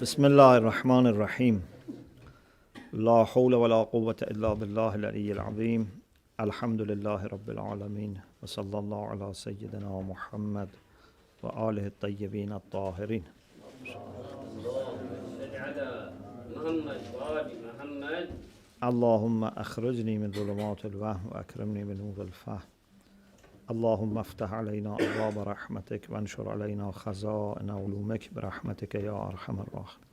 بسم الله الرحمن الرحيم لا حول ولا قوة إلا بالله العلي العظيم الحمد لله رب العالمين وصلى الله على سيدنا محمد وآله الطيبين الطاهرين. اللهم أخرجني من ظلمات الوهم وأكرمني بنور الفهم. اللهم افتح علينا أبواب رحمتك وانشر علينا خزائن علومك برحمتك يا أرحم الراحمين.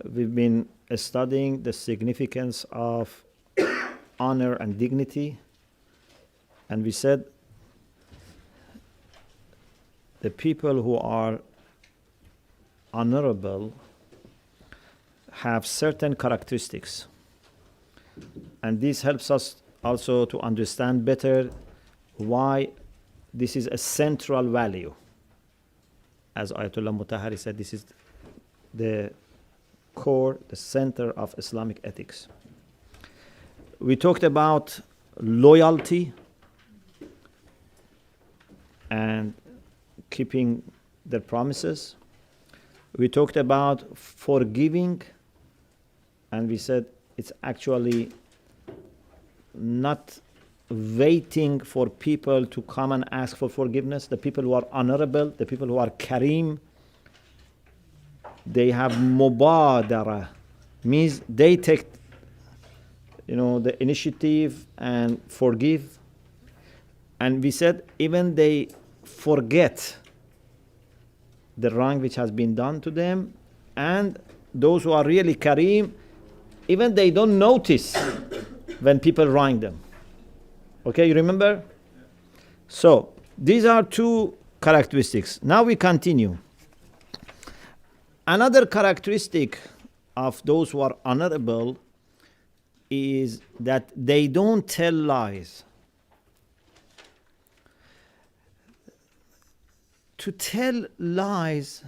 We've been studying the significance of honor and dignity, and we said the people who are honorable have certain characteristics, and this helps us also to understand better why this is a central value. As Ayatollah Mutahari said, this is the core, the center of Islamic ethics. We talked about loyalty and keeping their promises. We talked about forgiving, and we said it's actually not waiting for people to come and ask for forgiveness. The people who are honorable, the people who are kareem, they have mubadara, means they take the initiative and forgive. And we said even they forget the wrong which has been done to them, and those who are really kareem, even they don't notice when people wrong them. Okay, you remember? So these are two characteristics. Now we continue. Another characteristic of those who are honorable is that they don't tell lies. To tell lies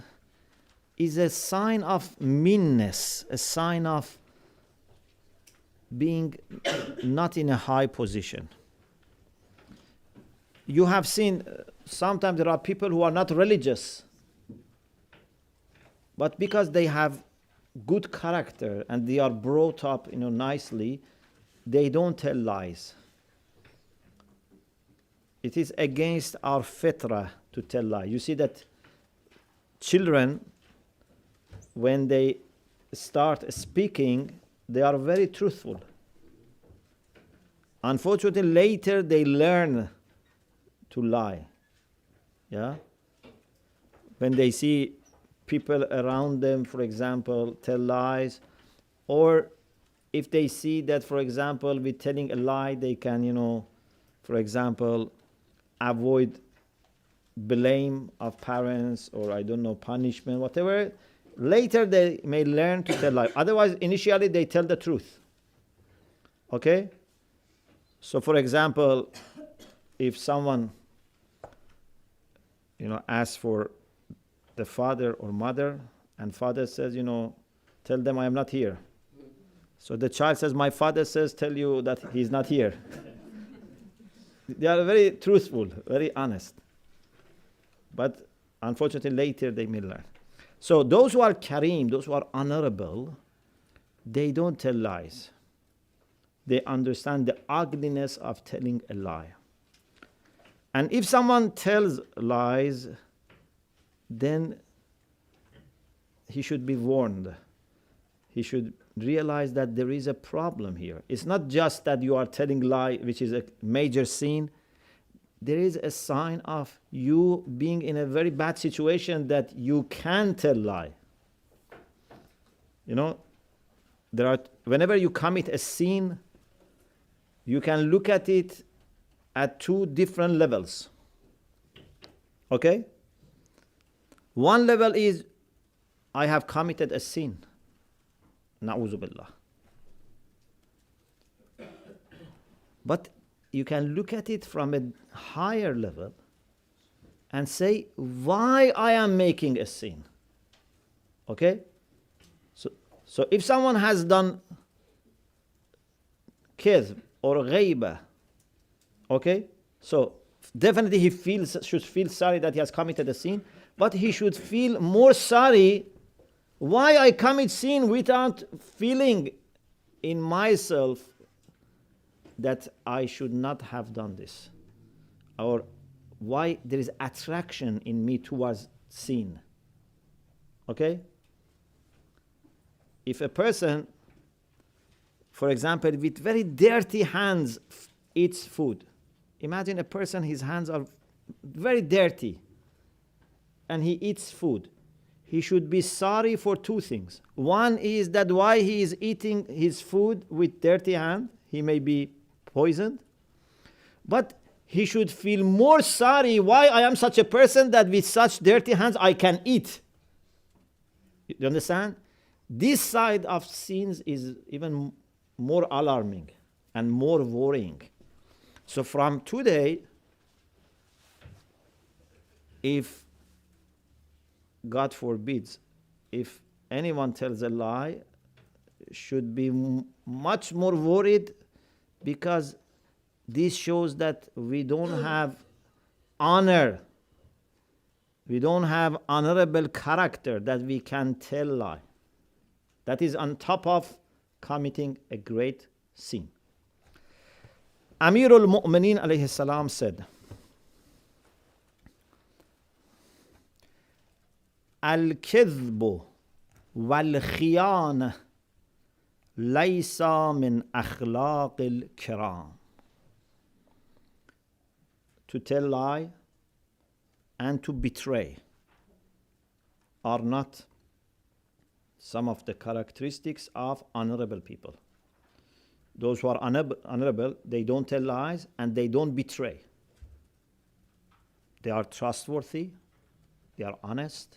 is a sign of meanness, a sign of being not in a high position. You have seen sometimes there are people who are not religious, but because they have good character and they are brought up nicely, they don't tell lies. It is against our fitrah to tell lies. You see that children, when they start speaking, they are very truthful. Unfortunately, later they learn to lie. Yeah? When they see people around them, for example, tell lies, or if they see that, for example, with telling a lie, they can, for example, avoid blame of parents or punishment, whatever. Later they may learn to tell lies. Otherwise, initially they tell the truth. Okay? So, for example, if someone asks for the father or mother, and father says, tell them I am not here. So the child says, my father says, tell you that he's not here. They are very truthful, very honest. But unfortunately, later they may learn. So those who are kareem, those who are honorable, they don't tell lies. They understand the ugliness of telling a lie. And if someone tells lies, then he should be warned. He should realize that there is a problem here. It's not just that you are telling lie, which is a major sin. There is a sign of you being in a very bad situation that you can tell lie. Whenever you commit a sin, you can look at it at two different levels. Okay? One level is, I have committed a sin. Na'udhu billah. But you can look at it from a higher level and say, why I am making a sin. Okay? So if someone has done kidh or ghaiba, okay? So definitely he should feel sorry that he has committed a sin, but he should feel more sorry Why I commit sin without feeling in myself that I should not have done this? Or why there is attraction in me towards sin? Okay? If a person, for example, with very dirty hands eats food. Imagine a person, his hands are very dirty and he eats food. He should be sorry for two things. One is that why he is eating his food with dirty hand, he may be poisoned. But he should feel more sorry why I am such a person that with such dirty hands I can eat. You understand? This side of sins is even more alarming and more worrying. So from today, if God forbids, if anyone tells a lie, should be much more worried, because this shows that we don't have honor. We don't have honorable character that we can tell lie. That is on top of committing a great sin. Amir al-Mu'mineen alayhi salam said, Al-Kidhbu wal-Khiyana laysa min Akhlaq al-Kiram. To tell lie and to betray are not some of the characteristics of honorable people. Those who are honorable, they don't tell lies and they don't betray. They are trustworthy, they are honest.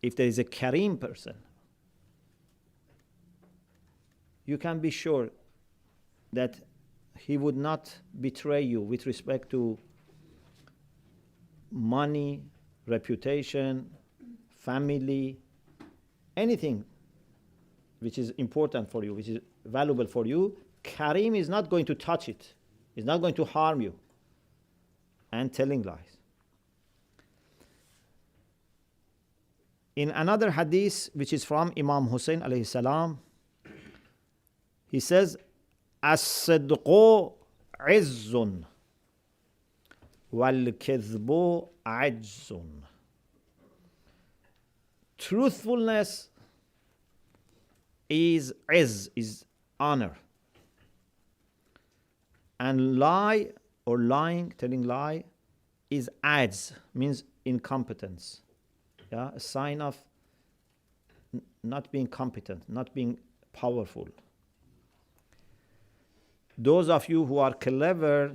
If there is a Kareem person, you can be sure that he would not betray you with respect to money, reputation, family, anything which is important for you, which is valuable for you. Kareem is not going to touch it. He's not going to harm you. And telling lies. In another hadith, which is from Imam Hussein alayhi salam, he says, As-sidqu izzun wal-kidhbu ajzun. Truthfulness is honor. And lie or lying, telling lie, is ajz, means incompetence. Yeah, a sign of not being competent, not being powerful. Those of you who are clever,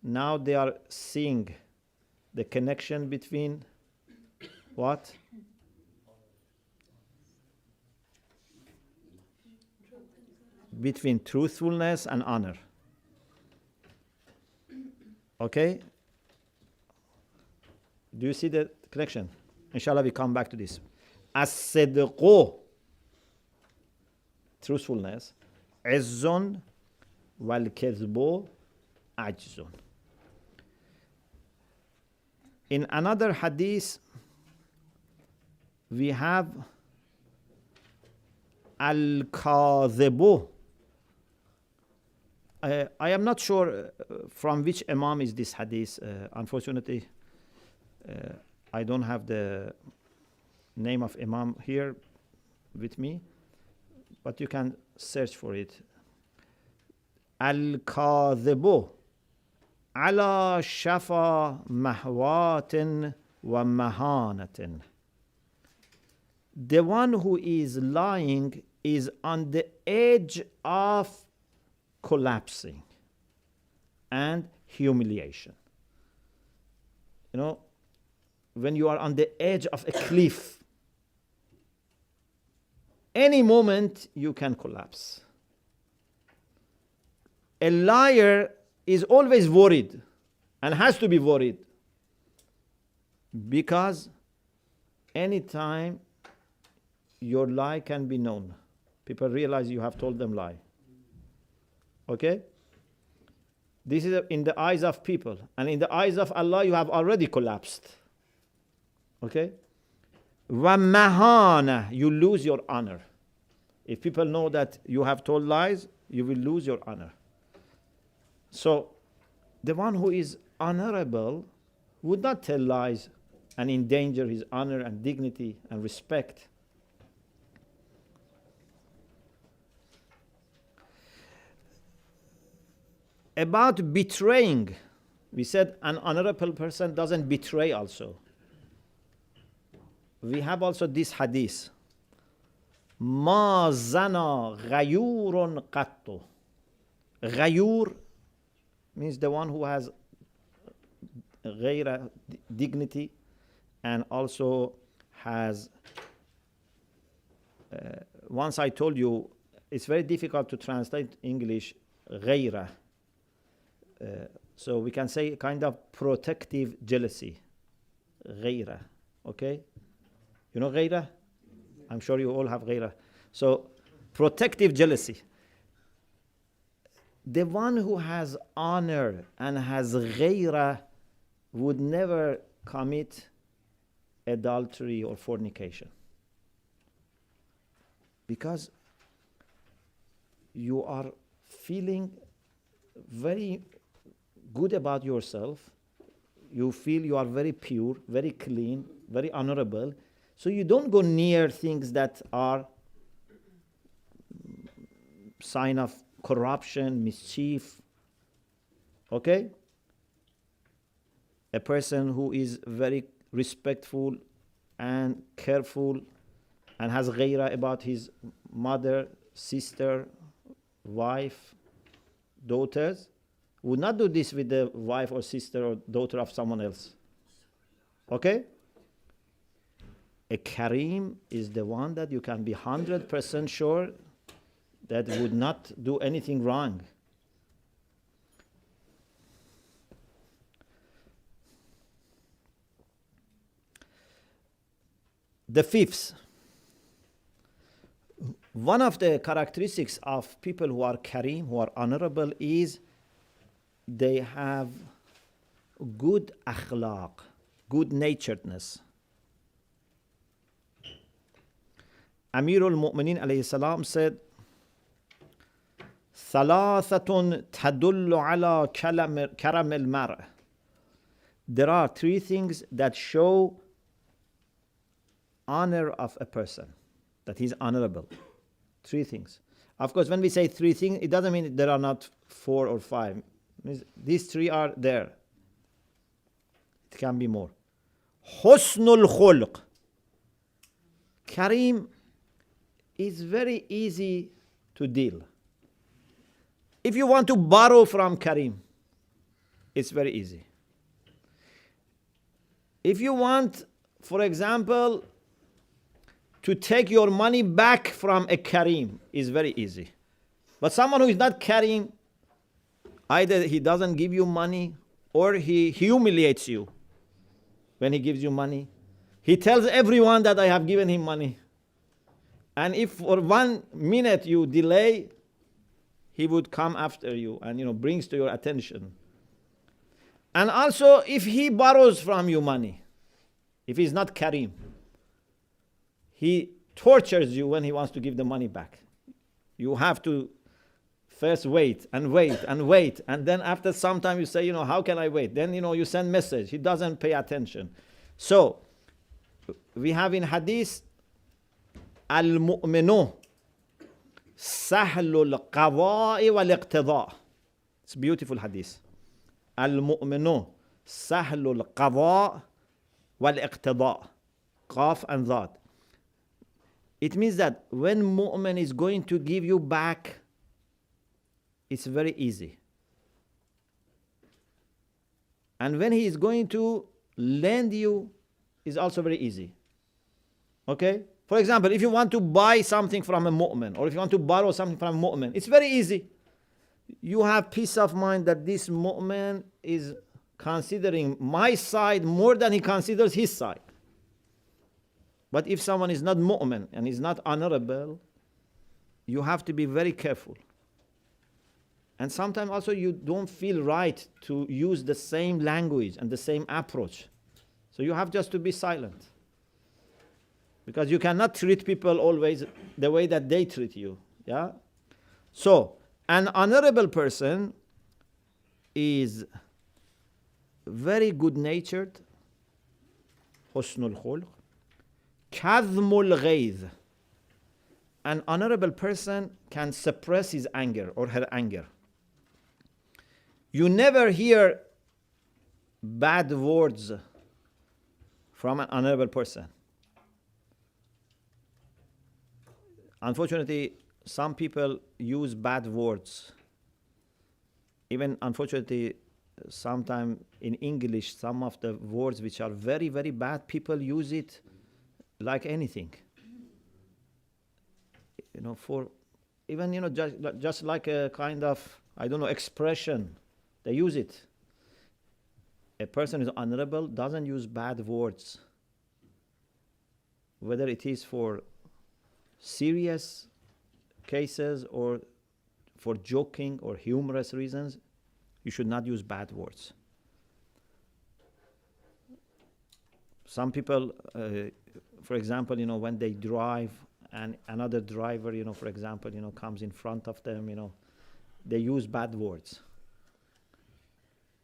now they are seeing the connection between what? Between truthfulness and honor. Okay? Do you see the connection? Inshallah, we come back to this. As-sidqu, truthfulness, izzun wal-kidhbu ajzun. In another hadith, we have al-kadhibu. I am not sure from which Imam is this hadith. Unfortunately, I don't have the name of Imam here with me, but you can search for it. Al-kadhibu ala shafa mahwatin wa mahanatin. The one who is lying is on the edge of collapsing and humiliation. You know, when you are on the edge of a cliff, any moment you can collapse. A liar is always worried and has to be worried, because anytime your lie can be known, people realize you have told them lie. Okay? This is in the eyes of people, and in the eyes of Allah you have already collapsed. Okay? وَمَهَانَةً, you lose your honor. If people know that you have told lies, you will lose your honor. So, the one who is honorable would not tell lies and endanger his honor and dignity and respect. About betraying, we said an honorable person doesn't betray also. We have also this hadith. ما زنا غيور قط. غيور means the one who has غير dignity and also has once I told you it's very difficult to translate English غير. So we can say kind of protective jealousy. غيرة. Okay? You know غيرة? I'm sure you all have غيرة. So protective jealousy. The one who has honor and has غيرة would never commit adultery or fornication. Because you are feeling very good about yourself. You feel you are very pure, very clean, very honorable. So you don't go near things that are sign of corruption, mischief. Okay? A person who is very respectful and careful and has ghaira about his mother, sister, wife, daughters, would not do this with the wife or sister or daughter of someone else. Okay? A Kareem is the one that you can be 100% sure that would not do anything wrong. The fifth, one of the characteristics of people who are Kareem, who are honorable, is they have good akhlaq, good naturedness. Amir al-Mu'mineen alayhi salam said, ثلاثة تدل على كرم المرء. There are three things that show honor of a person, that he's honorable. Three things. Of course, when we say three things, it doesn't mean there are not four or five. It means these three are there. It can be more. Husnul khulq. Kareem is very easy to deal. If you want to borrow from Kareem, it's very easy. If you want, for example, to take your money back from a Kareem, is very easy. But someone who is not Kareem, either he doesn't give you money or he humiliates you when he gives you money. He tells everyone that I have given him money. And if for 1 minute you delay, he would come after you and brings to your attention. And also if he borrows from you money, if he's not Kareem, he tortures you when he wants to give the money back. You have to first wait and wait and wait, and then after some time you say, how can I wait? Then you send message. He doesn't pay attention. So we have in hadith, al-mu'minu sahlul qada'i wal iqtida'. It's a beautiful hadith. Al-mu'minu sahlul qada' wal iqtida'. Qaf and dhat. It means that when mu'min is going to give you back, it's very easy. And when he is going to lend you, it's also very easy. Okay? For example, if you want to buy something from a mu'min, or if you want to borrow something from a mu'min, it's very easy. You have peace of mind that this mu'min is considering my side more than he considers his side. But if someone is not mu'min and is not honorable, you have to be very careful. And sometimes also you don't feel right to use the same language and the same approach. So you have just to be silent. Because you cannot treat people always the way that they treat you. Yeah? So, an honorable person is very good-natured, husnul khulq, kadhmul ghayz. An honorable person can suppress his anger or her anger. You never hear bad words from an honorable person. Unfortunately, some people use bad words. Even unfortunately, sometimes in English, some of the words which are very, very bad, people use it like anything. You know, for even, you know, just like a kind of, I don't know, expression. They use it. A person who is honorable doesn't use bad words. Whether it is for serious cases or for joking or humorous reasons, you should not use bad words. Some people, for example, you know, when they drive and another driver, you know, for example, you know, comes in front of them, you know, they use bad words.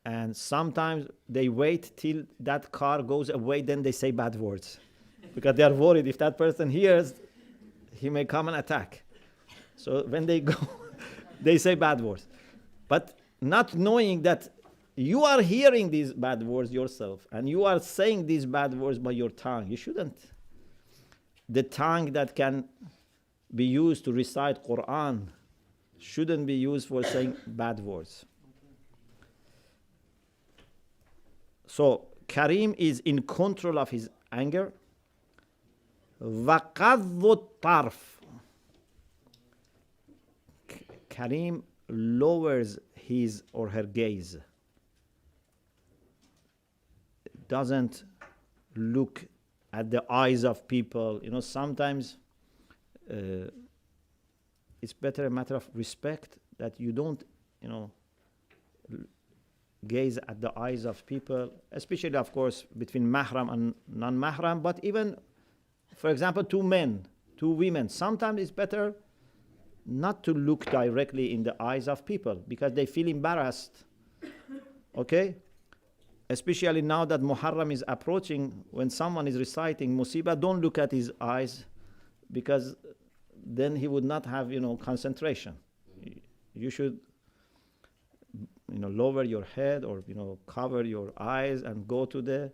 And sometimes they wait till that car goes away, then they say bad words. Because they are worried if that person hears, he may come and attack. So when they go, they say bad words. But not knowing that you are hearing these bad words yourself, and you are saying these bad words by your tongue. You shouldn't. The tongue that can be used to recite Quran shouldn't be used for saying bad words. So Karim is in control of his anger. وَقَضُّ الطَّرْفِ. Karim lowers his or her gaze. Doesn't look at the eyes of people. You know, sometimes it's better a matter of respect that you don't, you know, gaze at the eyes of people, especially, of course, between mahram and non-mahram, but even, for example, two men, two women. Sometimes it's better not to look directly in the eyes of people because they feel embarrassed. Okay? Especially now that Muharram is approaching, when someone is reciting Musibah, don't look at his eyes because then he would not have, you know, concentration. You should, you know, lower your head or, you know, cover your eyes and go to the,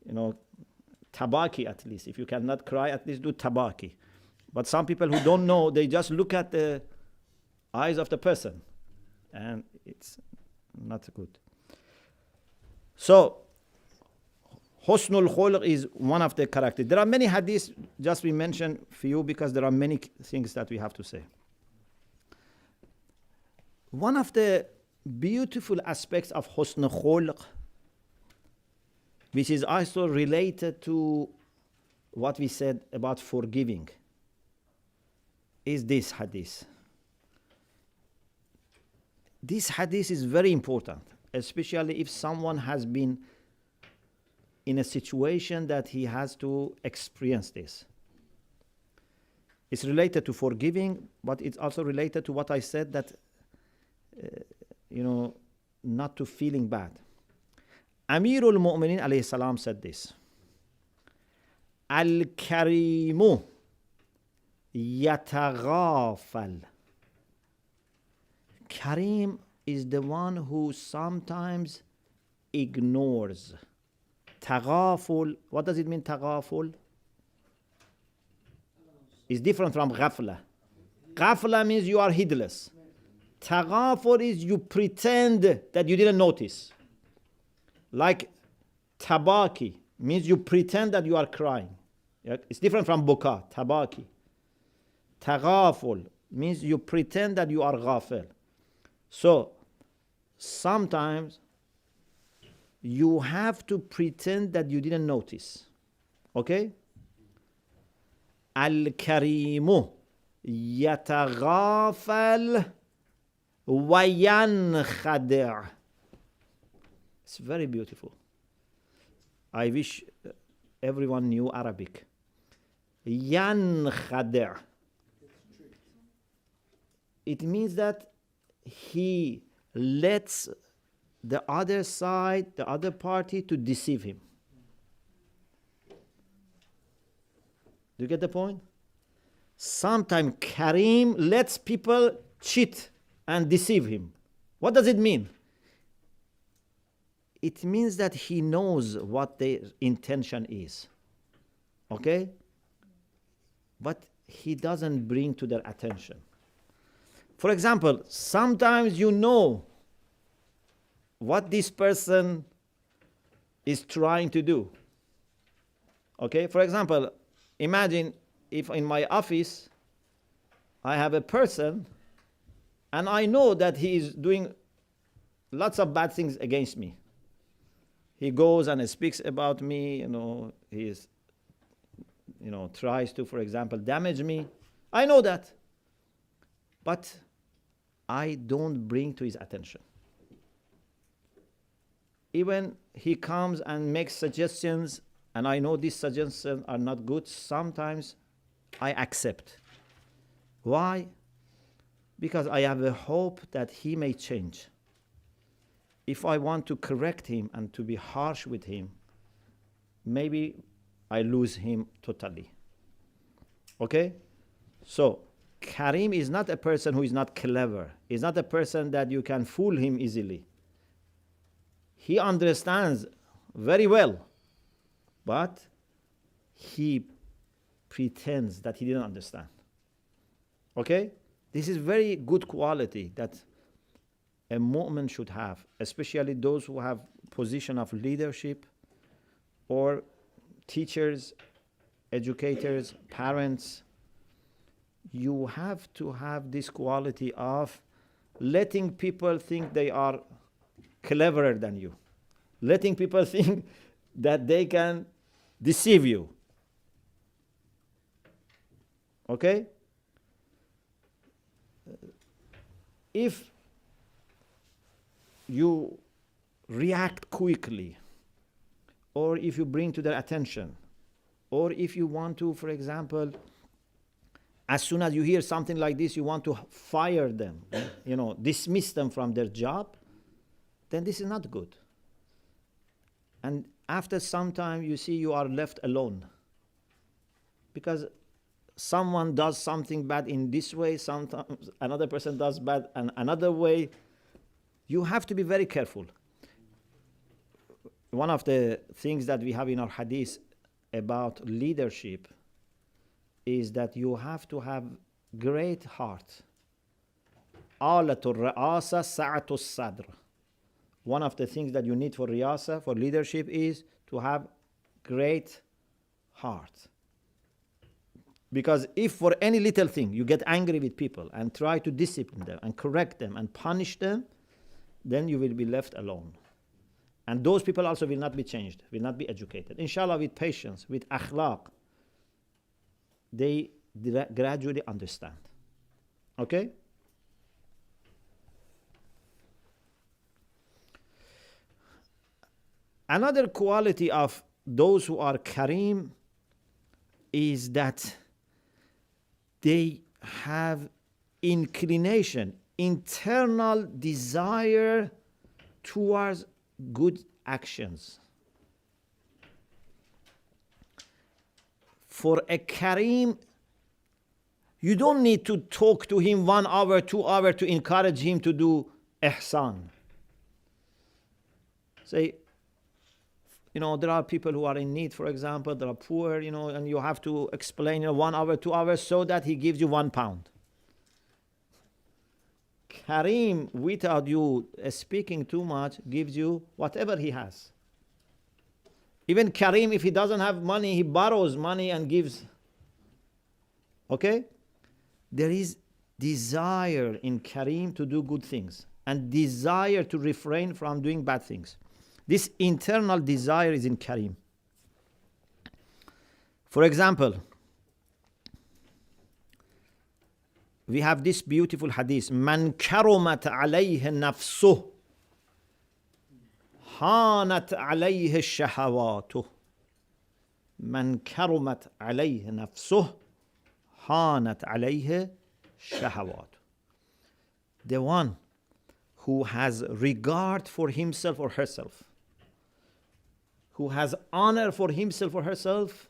you know, tabaki at least. If you cannot cry, at least do tabaki. But some people who don't know, they just look at the eyes of the person. And it's not good. So, Husnul Khulq is one of the characters. There are many hadiths, just we mention few because there are many things that we have to say. One of the beautiful aspects of Husnul Khulq, which is also related to what we said about forgiving, is this hadith. This hadith is very important, especially if someone has been in a situation that he has to experience this. It's related to forgiving, but it's also related to what I said that, you know, not to feeling bad. Amirul Mu'minin alayhi salam said this. Al-Karimu yataghafal. Karim is the one who sometimes ignores. Taghaful, what does it mean, taghaful? It's different from ghafla. Ghafla means you are heedless. Taghaful is you pretend that you didn't notice. Like tabaki means you pretend that you are crying. Yeah? It's different from buka, tabaki. Taghaful means you pretend that you are ghafil. So, sometimes you have to pretend that you didn't notice. Okay? Al-Karimu yataghafal wa yankhadi'. It's very beautiful. I wish everyone knew Arabic. ينخدع. It means that he lets the other side, the other party, to deceive him. Do you get the point? Sometimes Karim lets people cheat and deceive him. What does it mean? It means that he knows what their intention is. Okay? But he doesn't bring to their attention. For example, sometimes you know what this person is trying to do. Okay? For example, imagine if in my office I have a person and I know that he is doing lots of bad things against me. He goes and speaks about me, he is, tries to, for example, damage me. I know that. But I don't bring to his attention. Even he comes and makes suggestions, and I know these suggestions are not good, sometimes I accept. Why? Because I have a hope that he may change. If I want to correct him and to be harsh with him, maybe I lose him totally. Okay? So, Karim is not a person who is not clever. He's not a person that you can fool him easily. He understands very well, but he pretends that he didn't understand. Okay? This is very good quality that a mu'min should have, especially those who have position of leadership or teachers, educators, parents. You have to have this quality of letting people think they are cleverer than you, letting people think that they can deceive you. Okay? If you react quickly, or if you bring to their attention, or if you want to, for example, as soon as you hear something like this, you want to fire them, dismiss them from their job, then this is not good. And after some time, you see you are left alone. Because someone does something bad in this way, sometimes another person does bad in another way. You have to be very careful. One of the things that we have in our hadith about leadership is that you have to have great heart. Alatul ra'asa sa'atul sadr. One of the things that you need for riyasa, for leadership, is to have great heart. Because if for any little thing you get angry with people and try to discipline them and correct them and punish them, then you will be left alone. And those people also will not be changed, will not be educated. Inshallah, with patience, with akhlaq, they gradually understand. Okay? Another quality of those who are kareem is that they have inclination, internal desire towards good actions. For a kareem, you don't need to talk to him 1 hour, 2 hours to encourage him to do ihsan. Say, there are people who are in need, for example, they are poor, and you have to explain 1 hour, 2 hours so that he gives you £1. Kareem, without you speaking too much, gives you whatever he has. Even Kareem, if he doesn't have money, he borrows money and gives. Okay? There is desire in Kareem to do good things and desire to refrain from doing bad things. This internal desire is in Kareem. For example, we have this beautiful hadith, Man karumat alayhi nafsuh, hanat alayhi shahawatuh. من كرمت عليه نفسه هانت عليه شهوات. The one who has regard for himself or herself, who has honor for himself or herself,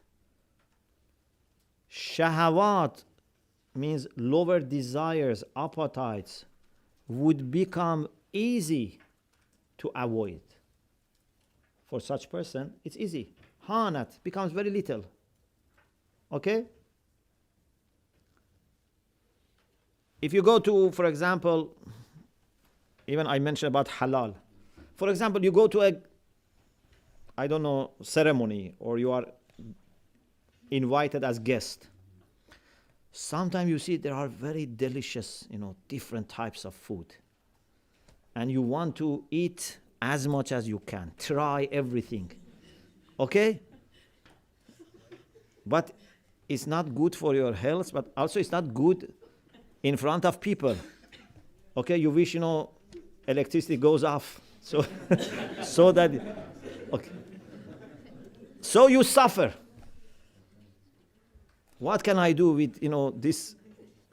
shahawat means lower desires, appetites, would become easy to avoid. For such person, it's easy. Hanat becomes very little. Okay? If you go to, for example, even I mentioned about halal. For example, you go to a, I don't know, ceremony, or you are invited as guest. Sometimes you see there are very delicious, different types of food. And you want to eat as much as you can. Try everything. Okay? But it's not good for your health, but also it's not good in front of people. Okay, you wish, electricity goes off. So, so that, okay. So you suffer. What can I do with, this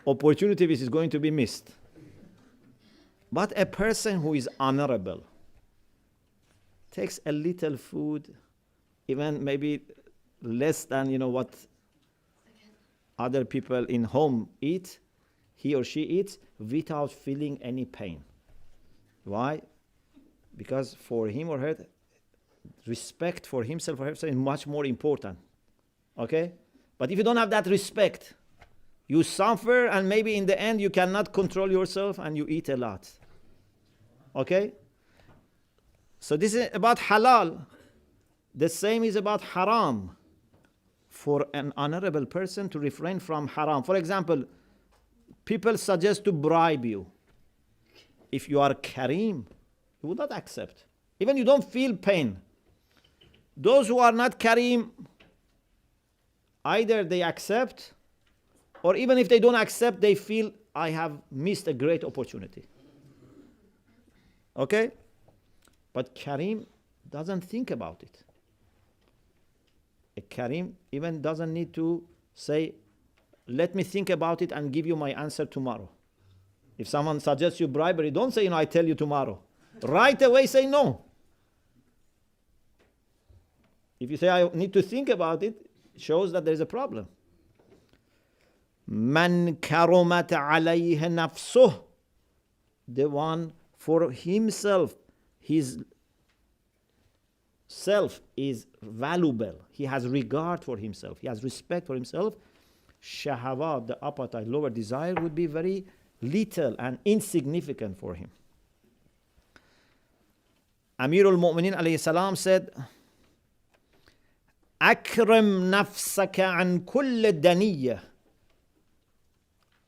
opportunity which is going to be missed? But a person who is honorable takes a little food, even maybe less than, what other people in home eat, he or she eats without feeling any pain. Why? Because for him or her, respect for himself or herself is much more important. Okay? But if you don't have that respect, you suffer, and maybe in the end you cannot control yourself and you eat a lot. Okay? So this is about halal. The same is about haram. For an honorable person to refrain from haram. For example, people suggest to bribe you. If you are kareem, you would not accept. Even you don't feel pain. Those who are not kareem, either they accept, or even if they don't accept, they feel, I have missed a great opportunity. Okay? But kareem doesn't think about it. A kareem even doesn't need to say, let me think about it and give you my answer tomorrow. If someone suggests you bribery, don't say, I tell you tomorrow. Right away say no. If you say, I need to think about it, it shows that there is a problem. Man karumat alayhi nafsuh. The one for himself, his self is valuable. He has regard for himself. He has respect for himself. Shahawat, the appetite, lower desire, would be very little and insignificant for him. Amir al-Mu'minin alayhi salam said, Akram nafsaka an kull daniyya.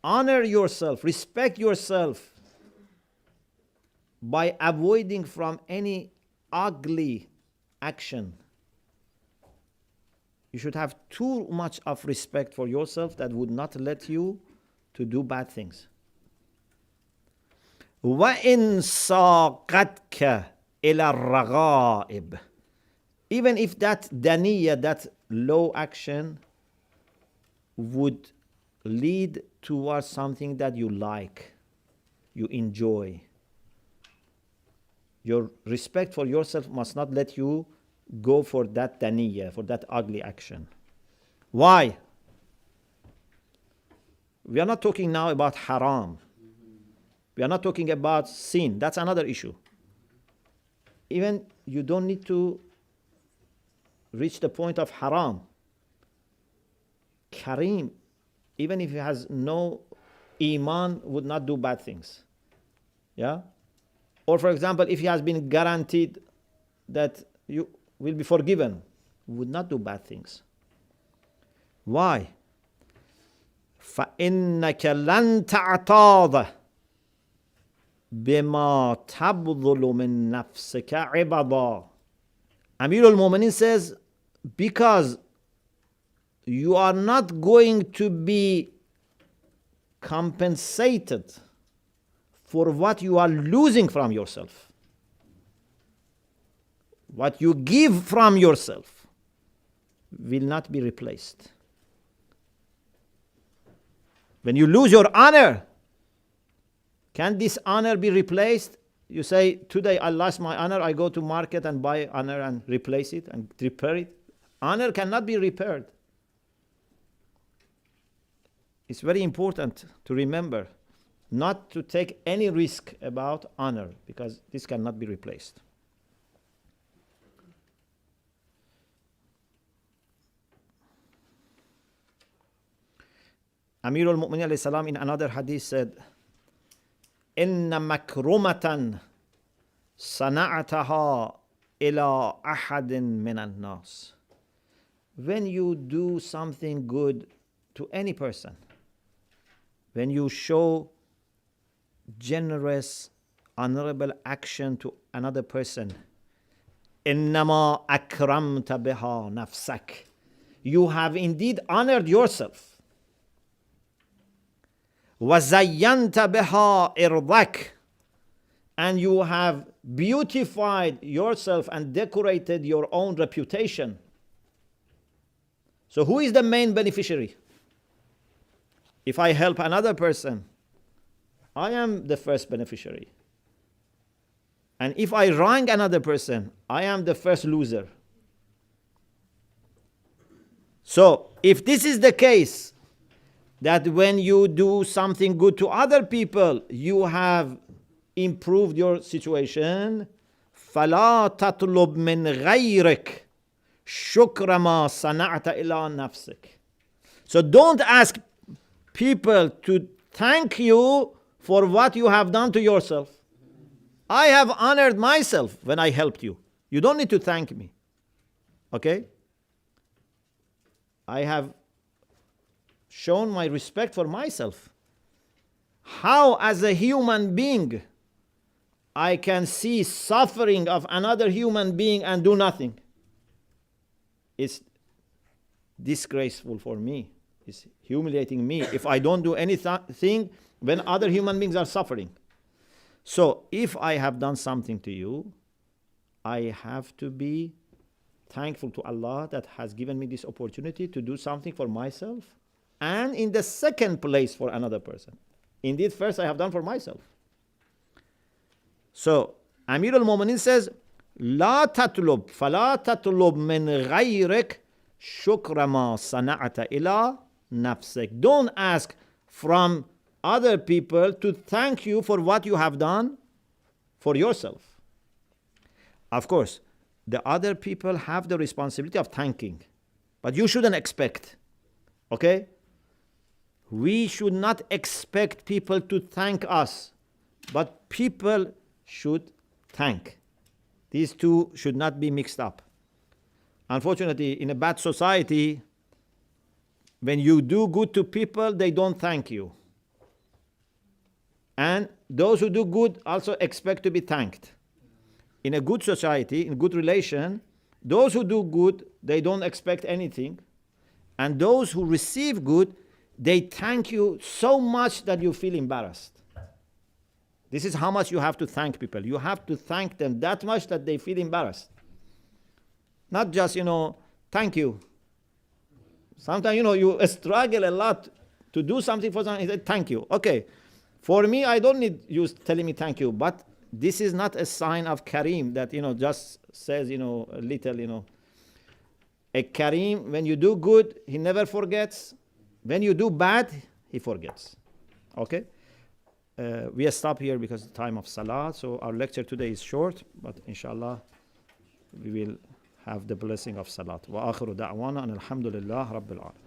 Honor yourself, respect yourself by avoiding from any ugly action. You should have too much of respect for yourself that would not let you to do bad things. وَإِن سَاقَتْكَ إِلَى الرَّغَائِبِ. Even if that daniyya, that low action, would lead towards something that you like, you enjoy. Your respect for yourself must not let you go for that daniyya, for that ugly action. Why? We are not talking now about haram. We are not talking about sin. That's another issue. Even you don't need to reach the point of haram. Kareem, even if he has no iman, would not do bad things. Yeah? Or for example, if he has been guaranteed that you will be forgiven, would not do bad things. Why? فَإِنَّكَ لَن تَعْتَاضَ بِمَا تَبْذُلُ مِن نَفْسِكَ عِبَضًا. Amir al-Mu'minin says, because you are not going to be compensated for what you are losing from yourself. What you give from yourself. will not be replaced. When you lose your honor, can this honor be replaced? You say, today I lost my honor, I go to market and buy honor and replace it and repair it. Honor cannot be repaired. It's very important to remember not to take any risk about honor, because this cannot be replaced. Amir al-Mu'minin alayhi salam in another hadith said, "Inna makrumatan sana'ataha ila ahadin minan nas." When you do something good to any person, when you show generous, honorable action to another person, innama akramta biha nafsak, you have indeed honored yourself. وَزَيَّنْتَ بِهَا إِرْضَكَ, and you have beautified yourself and decorated your own reputation. So who is the main beneficiary? If I help another person, I am the first beneficiary. And if I wrong another person, I am the first loser. So if this is the case, that when you do something good to other people, you have improved your situation, فَلَا تَطْلُبْ مِنْ غَيْرِكَ شُكْرَ مَا صَنَعْتَ إِلَىٰ نَفْسِكَ. So don't ask people to thank you for what you have done to yourself. I have honored myself when I helped you. You don't need to thank me. Okay? I have shown my respect for myself. How, as a human being, I can see suffering of another human being and do nothing? It's disgraceful for me. It's humiliating me if I don't do anything when other human beings are suffering. So if I have done something to you, I have to be thankful to Allah that has given me this opportunity to do something for myself, and in the second place for another person. Indeed, first I have done for myself. So Amir al-Mu'minin says, لا تطلب فلا تطلب من غيرك شكر ما صنعت إلى نفسك. Don't ask from other people to thank you for what you have done for yourself. Of course, the other people have the responsibility of thanking, but you shouldn't expect. Okay? We should not expect people to thank us, but people should thank. These two should not be mixed up. Unfortunately, in a bad society, when you do good to people, they don't thank you. And those who do good also expect to be thanked. In a good society, in good relation, those who do good, they don't expect anything. And those who receive good, they thank you so much that you feel embarrassed. This is how much you have to thank people. You have to thank them that much that they feel embarrassed. Not just, thank you. Sometimes, you struggle a lot to do something for someone. He said, thank you. Okay. For me, I don't need you telling me thank you. But this is not a sign of Kareem that, just says, a little, A Kareem, when you do good, he never forgets. When you do bad, he forgets. Okay? We stop here because the time of Salah. So our lecture today is short, but inshallah, we will have the blessing of Salat. Wa akhiru da'wana and alhamdulillah rabbil alamin.